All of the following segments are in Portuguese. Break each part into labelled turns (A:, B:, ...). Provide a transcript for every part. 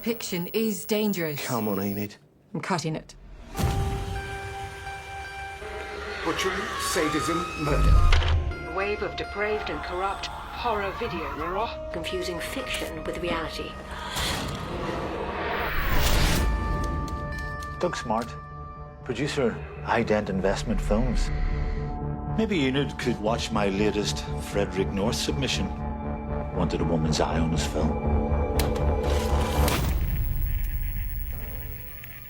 A: depiction is dangerous.
B: Come on, Enid.
A: I'm cutting it.
B: Butchery, sadism, murder.
C: A wave of depraved and corrupt horror video.
D: Confusing fiction with reality.
E: Doug Smart, producer, Ident Investment Films. Maybe Enid could watch my latest Frederick North submission. Wanted a woman's eye on his film.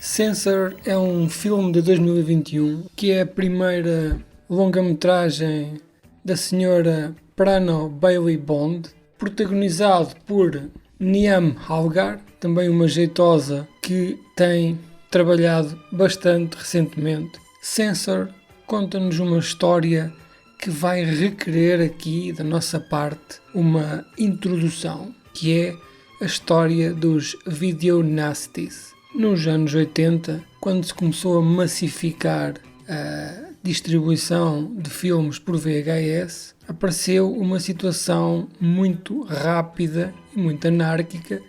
F: Censor é um filme de 2021 que é a primeira longa-metragem da senhora Prano Bailey Bond, protagonizado por Niamh Algar, também uma jeitosa que tem trabalhado bastante recentemente. Censor conta-nos uma história que vai requerer aqui da nossa parte uma introdução, que é a história dos video nasties. Nos anos 80, quando se começou a massificar a distribuição de filmes por VHS, apareceu uma situação muito rápida e muito anárquica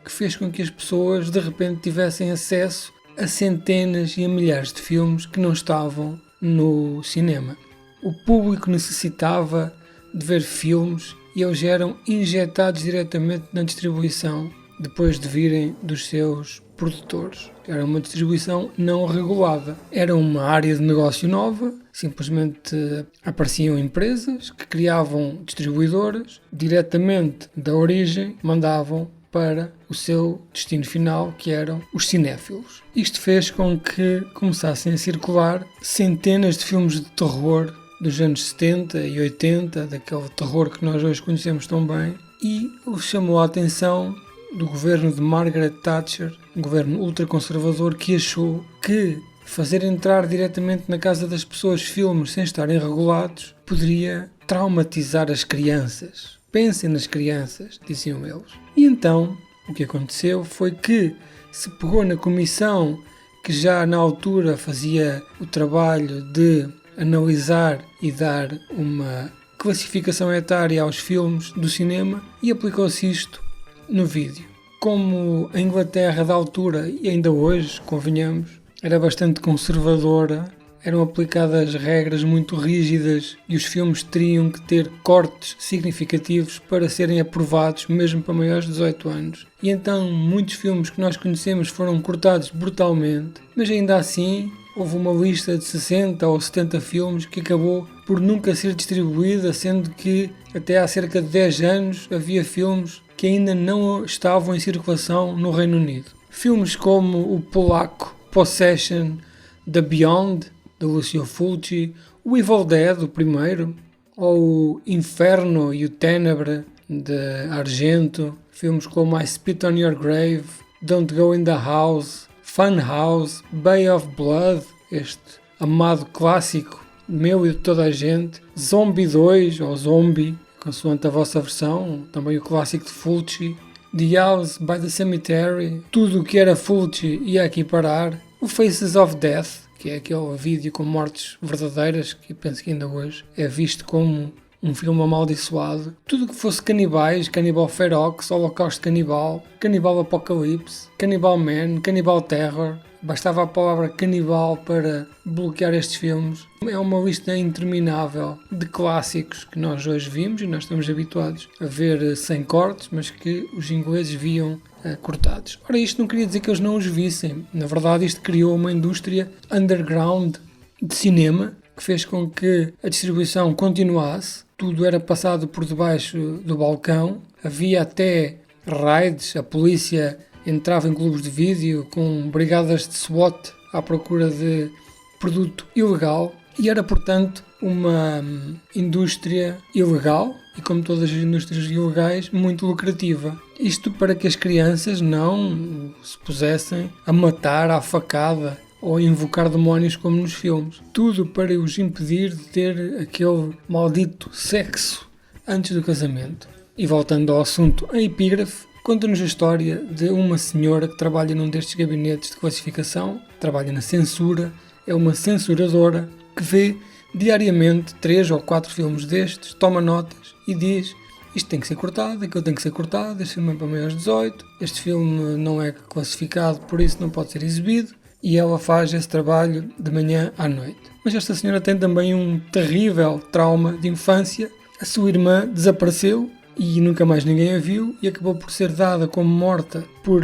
F: que fez com que as pessoas de repente tivessem acesso a centenas e a milhares de filmes que não estavam no cinema. O público necessitava de ver filmes e eles eram injetados diretamente na distribuição depois de virem dos seus produtores. Era uma distribuição não regulada. Era uma área de negócio nova, simplesmente apareciam empresas que criavam distribuidoras, diretamente da origem mandavam para o seu destino final, que eram os cinéfilos. Isto fez com que começassem a circular centenas de filmes de terror dos anos 70 e 80, daquele terror que nós hoje conhecemos tão bem, e chamou a atenção do governo de Margaret Thatcher, um governo ultraconservador que achou que fazer entrar diretamente na casa das pessoas filmes sem estarem regulados poderia traumatizar as crianças. Pensem nas crianças, diziam eles. E então, o que aconteceu foi que se pegou na comissão que já na altura fazia o trabalho de analisar e dar uma classificação etária aos filmes do cinema e aplicou-se isto no vídeo. Como a Inglaterra da altura, e ainda hoje, convenhamos, era bastante conservadora, eram aplicadas regras muito rígidas e os filmes teriam que ter cortes significativos para serem aprovados, mesmo para maiores de 18 anos. E então muitos filmes que nós conhecemos foram cortados brutalmente, mas ainda assim houve uma lista de 60 ou 70 filmes que acabou por nunca ser distribuída, sendo que até há cerca de 10 anos havia filmes que ainda não estavam em circulação no Reino Unido. Filmes como o polaco Possession, The Beyond, de Lucio Fulci, o Evil Dead, o primeiro, ou o Inferno e o Tenebre, de Argento, filmes como I Spit on Your Grave, Don't Go in the House, Fun House, Bay of Blood, este amado clássico meu e de toda a gente, Zombie 2 ou Zombie, consoante a vossa versão, também o clássico de Fulci, The House by the Cemetery, tudo o que era Fulci ia aqui parar, o Faces of Death, que é aquele vídeo com mortes verdadeiras, que eu penso que ainda hoje é visto como um filme amaldiçoado. Tudo que fosse canibais, Cannibal Ferox, Holocausto Canibal, Cannibal Apocalypse, Cannibal Man, Cannibal Terror. Bastava a palavra canibal para bloquear estes filmes. É uma lista interminável de clássicos que nós hoje vimos e nós estamos habituados a ver sem cortes, mas que os ingleses viam cortados. Ora, isto não queria dizer que eles não os vissem. Na verdade, isto criou uma indústria underground de cinema que fez com que a distribuição continuasse. Tudo era passado por debaixo do balcão. Havia até raids, a polícia entrava em clubes de vídeo com brigadas de SWAT à procura de produto ilegal e era, portanto, uma indústria ilegal e, como todas as indústrias ilegais, muito lucrativa. Isto para que as crianças não se pusessem a matar à facada ou a invocar demónios como nos filmes. Tudo para os impedir de ter aquele maldito sexo antes do casamento. E voltando ao assunto, a epígrafe conta-nos a história de uma senhora que trabalha num destes gabinetes de classificação, trabalha na censura, é uma censuradora que vê diariamente 3 ou 4 filmes destes, toma notas e diz: isto tem que ser cortado, aquilo tem que ser cortado, este filme é para maiores de 18, este filme não é classificado, por isso não pode ser exibido, e ela faz esse trabalho de manhã à noite. Mas esta senhora tem também um terrível trauma de infância. A sua irmã desapareceu e nunca mais ninguém a viu e acabou por ser dada como morta por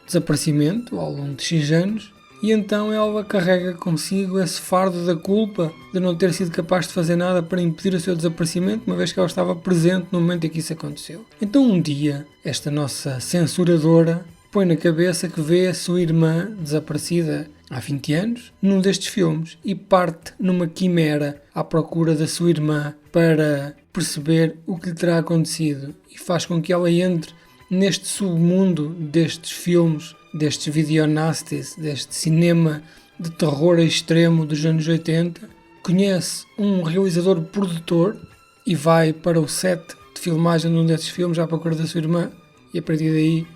F: desaparecimento ao longo de X anos. E então ela carrega consigo esse fardo da culpa de não ter sido capaz de fazer nada para impedir o seu desaparecimento, uma vez que ela estava presente no momento em que isso aconteceu. Então um dia, esta nossa censuradora põe na cabeça que vê a sua irmã desaparecida há 20 anos num destes filmes e parte numa quimera à procura da sua irmã para perceber o que lhe terá acontecido e faz com que ela entre neste submundo destes filmes, destes videonasties, deste cinema de terror extremo dos anos 80. Conhece um realizador produtor e vai para o set de filmagem de um desses filmes à procura da sua irmã e a partir daí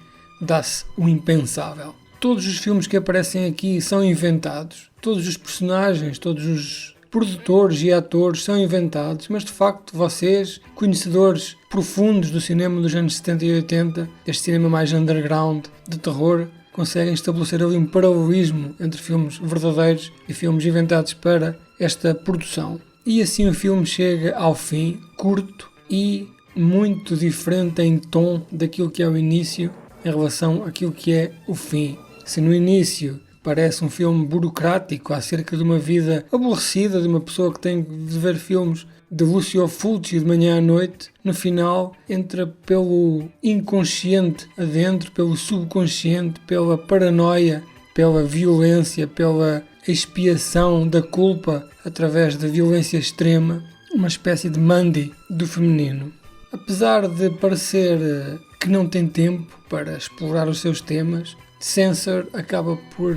F: dá-se o impensável. Todos os filmes que aparecem aqui são inventados, todos os personagens, todos os produtores e atores são inventados, mas de facto vocês, conhecedores profundos do cinema dos anos 70 e 80, deste cinema mais underground de terror, conseguem estabelecer ali um paralelismo entre filmes verdadeiros e filmes inventados para esta produção. E assim o filme chega ao fim, curto e muito diferente em tom daquilo que é o início em relação àquilo que é o fim. Se no início parece um filme burocrático acerca de uma vida aborrecida de uma pessoa que tem de ver filmes de Lucio Fulci de manhã à noite, no final entra pelo inconsciente adentro, pelo subconsciente, pela paranoia, pela violência, pela expiação da culpa através da violência extrema, uma espécie de Mandy do feminino. Apesar de parecer que não tem tempo para explorar os seus temas, Censor acaba por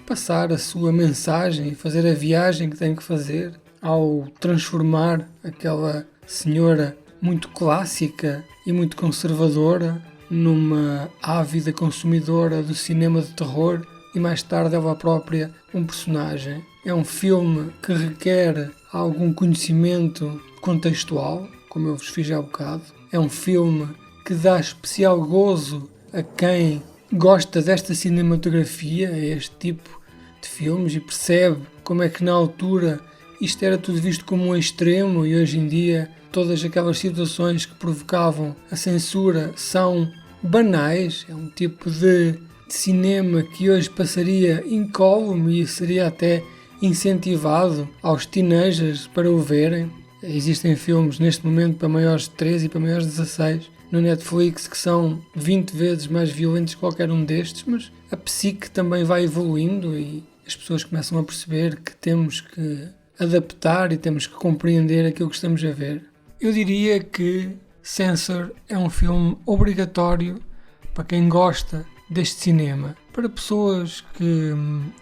F: passar a sua mensagem e fazer a viagem que tem que fazer ao transformar aquela senhora muito clássica e muito conservadora numa ávida consumidora do cinema de terror e mais tarde ela própria um personagem. É um filme que requer algum conhecimento contextual, como eu vos fiz há bocado. É um filme que dá especial gozo a quem gosta desta cinematografia, a este tipo de filmes, e percebe como é que na altura isto era tudo visto como um extremo e hoje em dia todas aquelas situações que provocavam a censura são banais. É um tipo de cinema que hoje passaria incólume e seria até incentivado aos teenagers para o verem. Existem filmes neste momento para maiores de 13 e para maiores de 16 no Netflix que são 20 vezes mais violentos que qualquer um destes, mas a psique também vai evoluindo e as pessoas começam a perceber que temos que adaptar e temos que compreender aquilo que estamos a ver. Eu diria que Censor é um filme obrigatório para quem gosta deste cinema, para pessoas que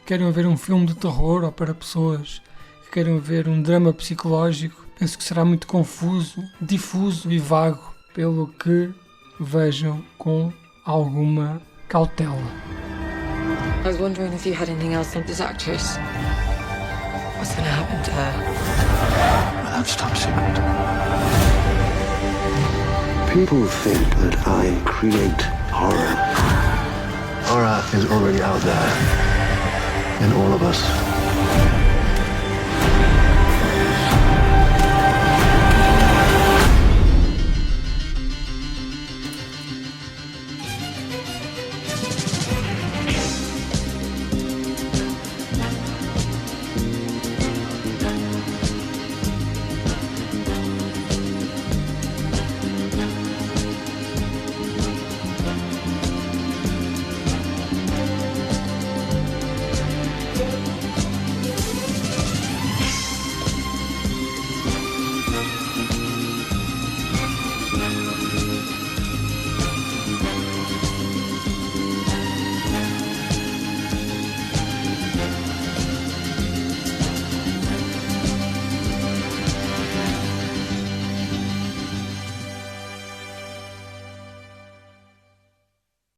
F: querem ver um filme de terror ou para pessoas que querem ver um drama psicológico. Penso que será muito confuso, difuso e vago, pelo que vejam com alguma cautela.
A: I was wondering if you had anything else on this actress. What's gonna happen to her?
E: That's top secret.
B: People think that I create horror.
G: Horror is already out there in all of us.